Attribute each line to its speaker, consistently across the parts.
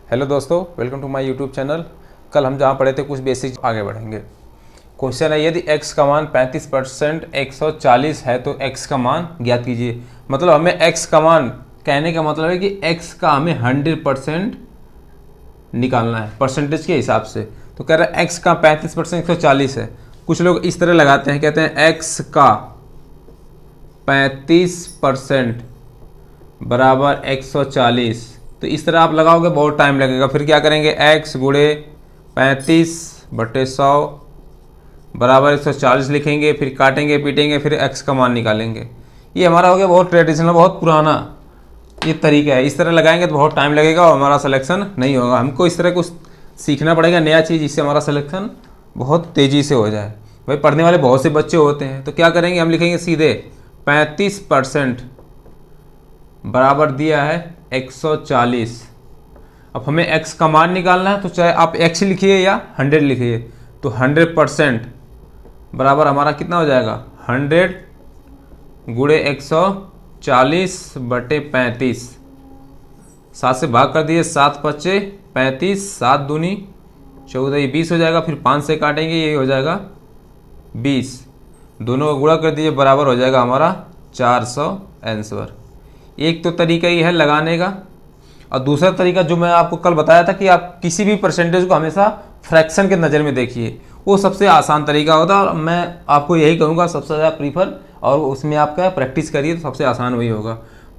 Speaker 1: Hello दोस्तों, welcome to my YouTube channel. कल हम जहाँ पढ़े थे कुछ बेसिक आगे बढ़ेंगे। क्वेश्चन है, यदि x का मान 35% 140 है तो x का मान ज्ञात कीजिए। मतलब हमें x का मान, कहने का मतलब है कि x का हमें 100% निकालना है परसेंटेज के हिसाब से। तो कह रहा है x का 35% 140 है। कुछ लोग इस तरह लगाते हैं, कहते हैं x का 35% बराबर 140। तो इस तरह आप लगाओगे बहुत टाइम लगेगा। फिर क्या करेंगे, x गुणे 35/100 बराबर 140 लिखेंगे, फिर काटेंगे पीटेंगे, फिर x का मान निकालेंगे। ये हमारा हो गया बहुत ट्रेडिशनल, बहुत पुराना ये तरीका है। इस तरह लगाएंगे तो बहुत टाइम लगेगा और हमारा सिलेक्शन नहीं होगा। हमको इस तरह कुछ सीखना पड़ेगा, नया चीज़, जिससे हमारा सिलेक्शन बहुत तेज़ी से हो जाए। भाई पढ़ने वाले बहुत से बच्चे होते हैं, तो क्या करेंगे, हम लिखेंगे सीधे 35% बराबर दिया है 140। अब हमें x का मान निकालना है, तो चाहे आप x लिखिए या 100 लिखिए। तो 100% बराबर हमारा कितना हो जाएगा, 100 गुणे 140/35। 7 से भाग कर दिए, 7 पच्चे 35, 7 दूनी 14, ये 20 हो जाएगा। फिर 5 से काटेंगे, ये हो जाएगा 20। दोनों को गुणा कर दिए, बराबर हो जाएगा हमारा 400 आंसर। एक तो तरीका ये है लगाने का, और दूसरा तरीका जो मैं आपको कल बताया था कि आप किसी भी परसेंटेज को हमेशा फ्रैक्शन के नज़र में देखिए, वो सबसे आसान तरीका होता है। और मैं आपको यही कहूँगा सबसे ज़्यादा प्रीफर, और उसमें आपका प्रैक्टिस करिए तो सबसे आसान वही होगा।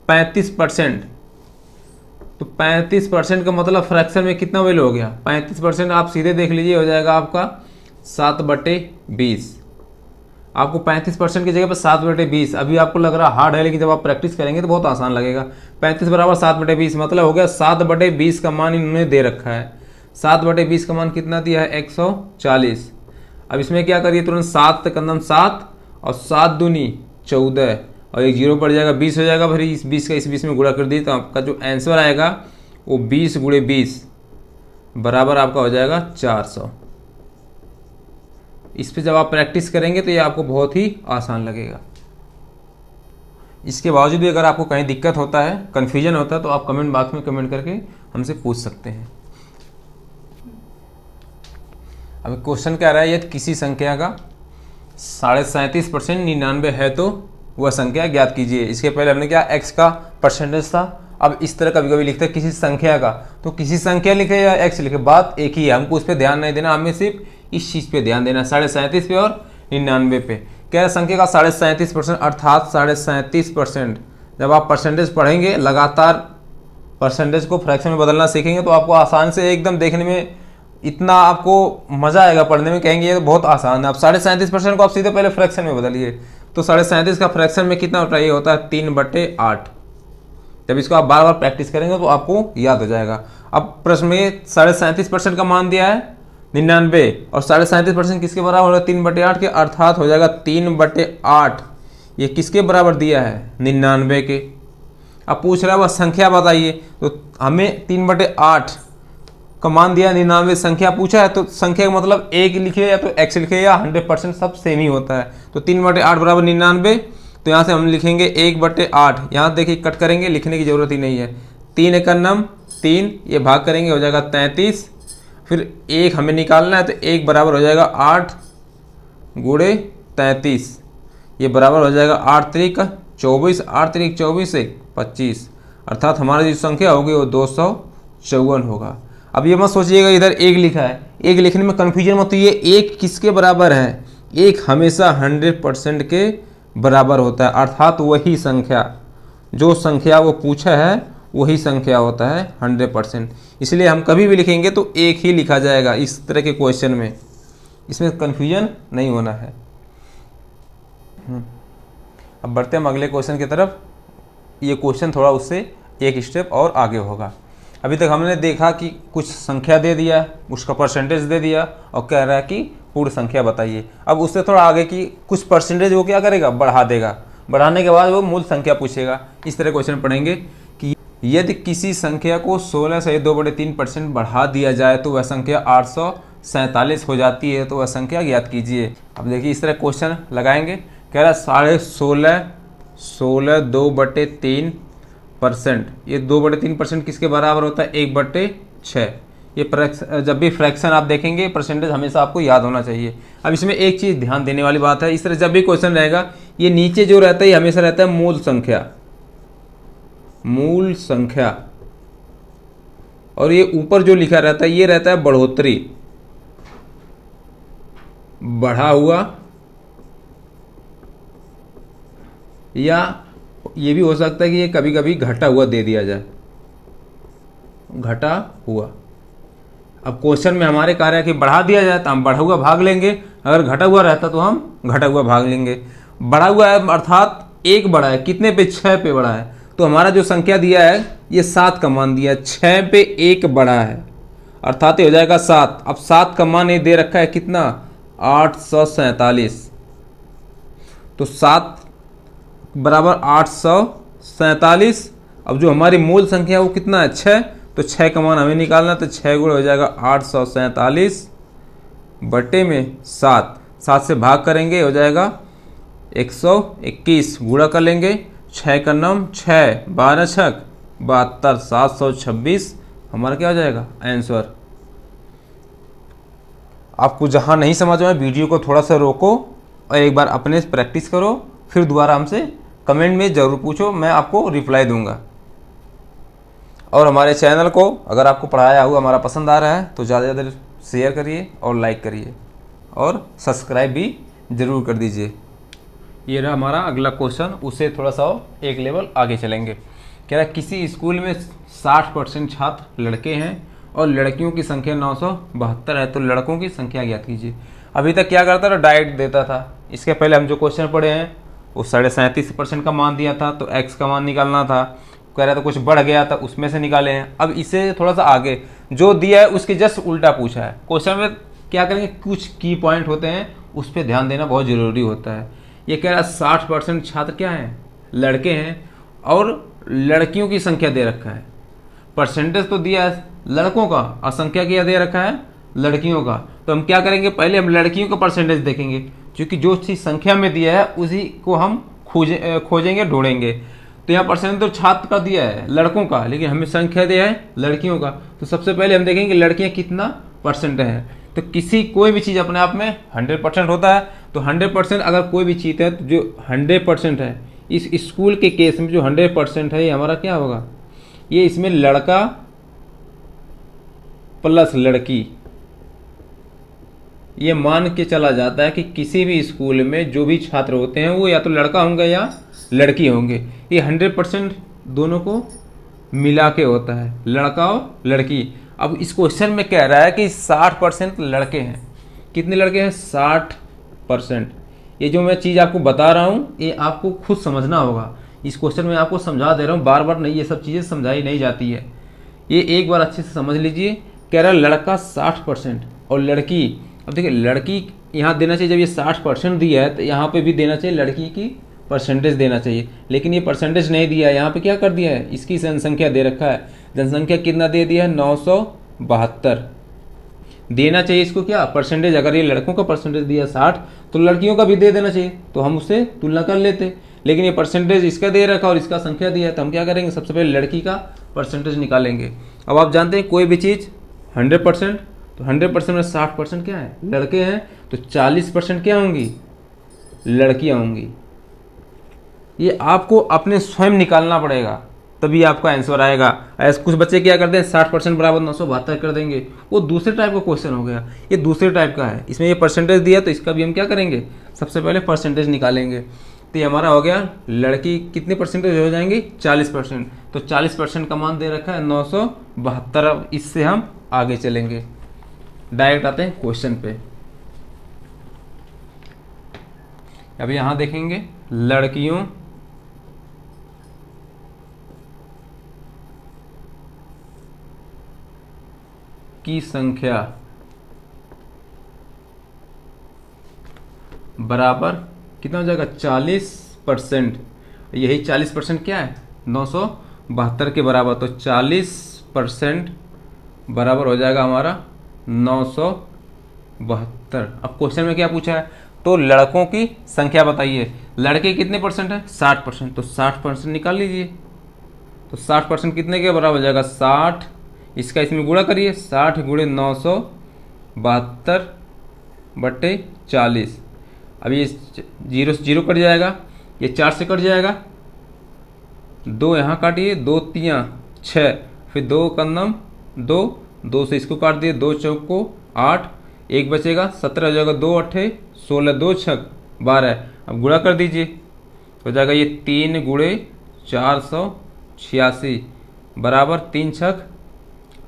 Speaker 1: 35%, तो 35% का मतलब फ्रैक्शन में कितना वैल्यू हो गया, 35% आप सीधे देख लीजिए, हो जाएगा आपका 7/20। आपको 35% की जगह पर 7/20। अभी आपको लग रहा हार्ड है, लेकिन जब आप प्रैक्टिस करेंगे तो बहुत आसान लगेगा। 35 बराबर 7/20, मतलब हो गया 7/20 का मान इन्होंने दे रखा है। 7/20 का मान कितना दिया है, 140। अब इसमें क्या करिए, तुरंत 7 कदम 7 और 7 दूनी 14 और एक जीरो पड़ जाएगा, 20 हो जाएगा। फिर इस 20 का इस 20 में गुणा कर दिए, तो आपका जो आंसर आएगा वो 20 गुणे 20 बराबर आपका हो जाएगा 400। इस पे जब आप प्रैक्टिस करेंगे तो ये आपको बहुत ही आसान लगेगा। इसके बावजूद भी अगर आपको कहीं दिक्कत होता है, कन्फ्यूजन होता है, तो आप कमेंट बॉक्स में कमेंट करके हमसे पूछ सकते हैं। अब क्वेश्चन क्या रहा है, यदि किसी संख्या का 37.5% 99 है तो वह संख्या ज्ञात कीजिए। इसके पहले हमने क्या, x का परसेंटेज था। अब इस तरह कभी कभी लिखते हैं किसी संख्या का, तो किसी संख्या लिखे या x लिखे, बात एक ही है। हमको उस पर ध्यान नहीं देना, हमें सिर्फ इस चीज़ पे ध्यान देना, 37.5 पे और 99 पे। क्या संख्या का 37.5%, अर्थात 37%। जब आप परसेंटेज पढ़ेंगे, लगातार परसेंटेज को फ्रैक्शन में बदलना सीखेंगे, तो आपको आसान से एकदम देखने में इतना आपको मज़ा आएगा, पढ़ने में कहेंगे ये तो बहुत आसान है। आप 37.5% को आप सीधे पहले फ्रैक्शन में बदलिए। तो 37.5 का फ्रैक्शन में कितना होता है, ये होता है 3/8। जब इसको आप बार बार प्रैक्टिस करेंगे तो आपको याद हो जाएगा। अब प्रश्न में 37.5% का मान दिया है 99, और 37.5% किसके बराबर है, 3/8 के, अर्थात हो जाएगा 3/8। ये किसके बराबर दिया है, 99 के। अब पूछ रहा है वह संख्या बताइए, तो हमें 3/8 का मान दिया, 99 संख्या पूछा है, तो संख्या का मतलब एक लिखे या तो x लिखे या 100% सब सेम ही होता है। तो 3/8 बराबर 99, तो यहाँ से हम लिखेंगे 1/8। यहाँ देखिए कट करेंगे, लिखने की जरूरत ही नहीं है। 3 × 9 3, ये भाग करेंगे हो जाएगा 33। फिर एक हमें निकालना है, तो 1 बराबर हो जाएगा 8 गुणे 33, ये बराबर हो जाएगा 8 त्रिक 24, 8 त्रिक 24 से 25, अर्थात हमारी जो संख्या होगी वो 254 होगा। अब ये मत सोचिएगा इधर एक लिखा है, एक लिखने में कन्फ्यूजन मत, ये एक किसके बराबर है, एक हमेशा 100% के बराबर होता है, अर्थात वही संख्या, जो संख्या वो पूछा है वही संख्या होता है 100%। इसलिए हम कभी भी लिखेंगे तो एक ही लिखा जाएगा इस तरह के क्वेश्चन में, इसमें कन्फ्यूजन नहीं होना है। अब बढ़ते हैं हम अगले क्वेश्चन की तरफ। ये क्वेश्चन थोड़ा उससे एक स्टेप और आगे होगा। अभी तक हमने देखा कि कुछ संख्या दे दिया, उसका परसेंटेज दे दिया, और कह रहा है कि पूर्ण संख्या बताइए। अब उससे थोड़ा आगे की कुछ परसेंटेज वो क्या करेगा, बढ़ा देगा। बढ़ाने के बाद वो मूल संख्या पूछेगा। इस तरह क्वेश्चन पढ़ेंगे कि यदि किसी संख्या को 16 से 2/3% बढ़ा दिया जाए तो वह संख्या 847 हो जाती है, तो वह संख्या ज्ञात कीजिए। अब देखिए इस तरह क्वेश्चन लगाएंगे। कह रहा है 16 2/3%, ये 2/3% किसके बराबर होता है, 1/8। 6। ये जब भी फ्रैक्शन आप देखेंगे परसेंटेज हमेशा आपको याद होना चाहिए। अब इसमें एक चीज़ ध्यान देने वाली बात है, इस तरह जब भी क्वेश्चन रहेगा ये नीचे जो रहता है ये हमेशा रहता है मूल संख्या, मूल संख्या, और ये ऊपर जो लिखा रहता है ये रहता है बढ़ोतरी, बढ़ा हुआ, या ये भी हो सकता है कि ये कभी कभी घटा हुआ दे दिया जाए, घटा हुआ। अब क्वेश्चन में हमारे कार्य कि बढ़ा दिया जाए तो हम बढ़ा हुआ भाग लेंगे, अगर घटा हुआ रहता तो हम घटा हुआ भाग लेंगे। बढ़ा हुआ है अर्थात एक बढ़ा है, कितने पे? 6 पे बढ़ा है, तो हमारा जो संख्या दिया है ये 7 का मान दिया है, 6 पे 1 बढ़ा है अर्थात ये हो जाएगा 7। अब 7 का मान ये दे रखा है कितना? 847। तो 7 बराबर 847। अब जो हमारी मूल संख्या वो कितना है? 6। तो 6 का मान हमें निकालना, तो 6 गुणा हो जाएगा 847 बटे में 7, 7 से भाग करेंगे हो जाएगा 121, गुणा कर लेंगे 6 का नाम 6, 12 छक 72, 726 हमारा क्या हो जाएगा? आंसर। आपको जहाँ नहीं समझ में वीडियो को थोड़ा सा रोको और एक बार अपने से प्रैक्टिस करो, फिर दोबारा हमसे कमेंट में ज़रूर पूछो, मैं आपको रिप्लाई दूंगा। और हमारे चैनल को अगर आपको पढ़ाया हुआ हमारा पसंद आ रहा है तो ज़्यादा से ज़्यादा शेयर करिए और लाइक करिए और सब्सक्राइब भी ज़रूर कर दीजिए। ये रहा हमारा अगला क्वेश्चन, उससे थोड़ा सा एक लेवल आगे चलेंगे। कह रहा है किसी स्कूल में 60% छात्र लड़के हैं और लड़कियों की संख्या 972 है, तो लड़कों की संख्या ज्ञात कीजिए। अभी तक क्या करता था? डायरेक्ट देता था। इसके पहले हम जो क्वेश्चन पढ़े हैं वो 37.5% का मान दिया था, तो x का मान निकालना था। कह रहा था कुछ बढ़ गया था उसमें से निकाले हैं। अब इसे थोड़ा सा आगे जो दिया है उसके जस्ट उल्टा पूछा है। क्वेश्चन में क्या करेंगे, कुछ की पॉइंट होते हैं उस पर ध्यान देना बहुत ज़रूरी होता है। ये कह रहा है 60% छात्र क्या हैं? लड़के हैं और लड़कियों की संख्या दे रखा है। परसेंटेज तो दिया है लड़कों का और संख्या क्या दे रखा है? लड़कियों का। तो हम क्या करेंगे, पहले हम लड़कियों का परसेंटेज देखेंगे, क्योंकि जो चीज़ संख्या में दिया है उसी को हम खोजेंगे ढूंढेंगे। तो यहाँ परसेंटेज तो छात्र का दिया है लड़कों का, लेकिन हमें संख्या दिया है लड़कियों का। तो सबसे पहले हम देखेंगे लड़कियाँ कितना परसेंट है। तो किसी कोई भी चीज़ अपने आप में 100% होता है, तो 100% अगर कोई भी चीज़ है तो जो 100% है इस स्कूल के केस में जो 100% है ये हमारा क्या होगा? ये इसमें लड़का प्लस लड़की, ये मान के चला जाता है कि किसी भी स्कूल में जो भी छात्र होते हैं वो या तो लड़का होंगे या लड़की होंगे। ये 100% दोनों को मिला के होता है, लड़का और लड़की। अब इस क्वेश्चन में कह रहा है कि 60% लड़के हैं। कितने लड़के हैं? 60%। ये जो मैं चीज़ आपको बता रहा हूँ ये आपको खुद समझना होगा। इस क्वेश्चन में आपको समझा दे रहा हूँ, बार बार नहीं, ये सब चीज़ें समझाई नहीं जाती है, ये एक बार अच्छे से समझ लीजिए। कह रहा है लड़का 60% और लड़की, अब देखिए लड़की यहाँ देना चाहिए, जब ये 60% दिया है तो यहाँ पे भी देना चाहिए लड़की की परसेंटेज देना चाहिए, लेकिन ये परसेंटेज नहीं दिया है। यहाँ पे क्या कर दिया है, इसकी जनसंख्या दे रखा है। जनसंख्या कितना दे दिया है? 972 देना चाहिए इसको क्या? परसेंटेज। अगर ये लड़कों का परसेंटेज दिया 60 तो लड़कियों का भी दे देना चाहिए, तो हम उससे तुलना कर लेते, लेकिन ये परसेंटेज इसका दे रखा और इसका संख्या दिया है, तो हम क्या करेंगे, सबसे पहले लड़की का परसेंटेज निकालेंगे। अब आप जानते हैं कोई भी चीज़ 100%, तो 100% में 60% क्या है? लड़के हैं, तो 40% क्या होंगी? लड़कियां होंगी। ये आपको अपने स्वयं निकालना पड़ेगा, तभी आपका आंसर आएगा। ऐसे कुछ बच्चे क्या करते हैं 60% बराबर 972 कर देंगे, वो दूसरे टाइप का क्वेश्चन हो गया। ये दूसरे टाइप का है, इसमें ये परसेंटेज दिया तो इसका भी हम क्या करेंगे, सबसे पहले परसेंटेज निकालेंगे। तो ये हमारा हो गया, लड़की कितने परसेंटेज हो जाएंगे? 40%। तो 40% का मान दे रखा है 972। अब इससे हम आगे चलेंगे, डायरेक्ट आते हैं क्वेश्चन पे। अब यहाँ देखेंगे लड़कियों की संख्या बराबर कितना हो जाएगा? 40%। यही 40% क्या है? 972 के बराबर। तो 40% बराबर हो जाएगा हमारा 972। अब क्वेश्चन में क्या पूछा है, तो लड़कों की संख्या बताइए। लड़के कितने परसेंट है? 60%। तो 60% निकाल लीजिए। तो 60% कितने के बराबर हो जाएगा? 60, इसका इसमें गुणा करिए, 60 गुणे 972/40। अब ये 0 से 0 कट जाएगा, ये 4 से कट जाएगा, 2 यहाँ काटिए, 2 3 6, फिर 2 कन्नम 2, 2 से इसको काट दिए, 2 चौक को 8, 1 बचेगा, 17 हो जाएगा, 2 8 16, 2 6 12। अब गुणा कर दीजिए, हो जाएगा ये 3 गुणे 486 बराबर 3 छक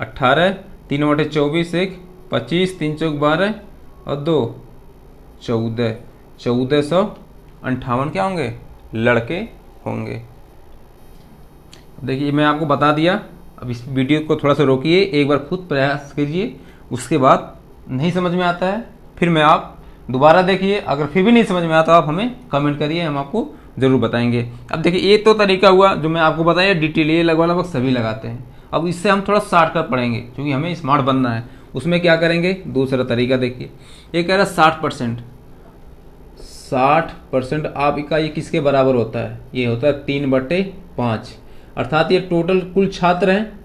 Speaker 1: 18, 3 बटे 24 1 25, 3 चौक 12 और 2 14, 1458 क्या होंगे, लड़के होंगे। देखिए मैं आपको बता दिया। अब इस वीडियो को थोड़ा सा रोकिए, एक बार खुद प्रयास कीजिए, उसके बाद नहीं समझ में आता है फिर मैं आप दोबारा देखिए, अगर फिर भी नहीं समझ में आता आप हमें कमेंट करिए, हम आपको ज़रूर बताएंगे। अब देखिए ये तो तरीका हुआ जो मैं आपको बताया डिटेल, ये लगभग सभी लगाते हैं। अब इससे हम थोड़ा शॉर्टकट पढ़ेंगे क्योंकि हमें स्मार्ट बनना है। उसमें क्या करेंगे, दूसरा तरीका देखिए, ये कह रहा है 60%। 60% आपका ये किसके बराबर होता है, ये होता है 3/5, अर्थात ये टोटल कुल छात्र हैं,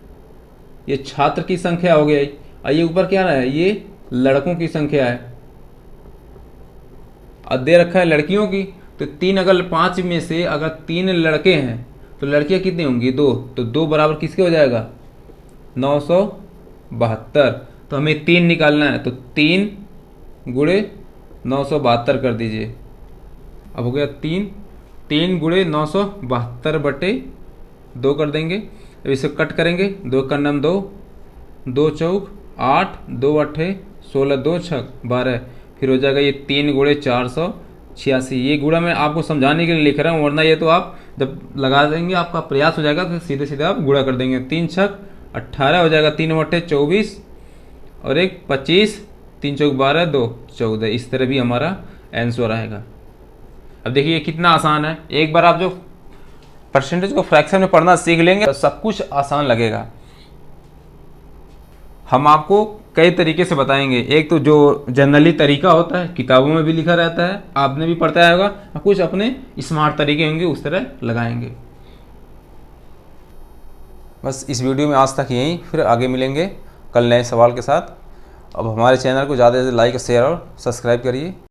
Speaker 1: ये छात्र की संख्या हो गई। और ये ऊपर क्या है, ये लड़कों की संख्या है, और दे रखा है लड़कियों की। तो 3 अगर 5 में से अगर 3 लड़के हैं तो लड़कियां कितनी होंगी, 2, तो 2 बराबर किसके हो जाएगा, 972। तो हमें 3 निकालना है, तो 3 गुणे 972 कर दीजिए। अब हो गया 3 गुणे 972/2 कर देंगे। अब इसे कट करेंगे, 2 का नाम 2, 2 चौक 8, 2 8 16, 2 छक 12, फिर हो जाएगा ये 3 गुणे 486। ये गुणा मैं आपको समझाने के लिए लिख रहा हूँ, वरना ये तो आप जब लगा देंगे आपका प्रयास हो जाएगा तो सीधे सीधे आप गुणा कर देंगे। 3 छक 18 हो जाएगा, 3 बटे 24 और 1 25, 3 चौक 12, 2 14। इस तरह भी हमारा आंसर आएगा। अब देखिए कितना आसान है, एक बार आप जो परसेंटेज को फ्रैक्शन में पढ़ना सीख लेंगे तो सब कुछ आसान लगेगा। हम आपको कई तरीके से बताएंगे, एक तो जो जनरली तरीका होता है किताबों में भी लिखा रहता है, आपने भी पढ़ता होगा, कुछ अपने स्मार्ट तरीके होंगे उस तरह लगाएंगे। बस इस वीडियो में आज तक यहीं, फिर आगे मिलेंगे कल नए सवाल के साथ। अब हमारे चैनल को ज़्यादा से ज़्यादा लाइक शेयर और सब्सक्राइब करिए।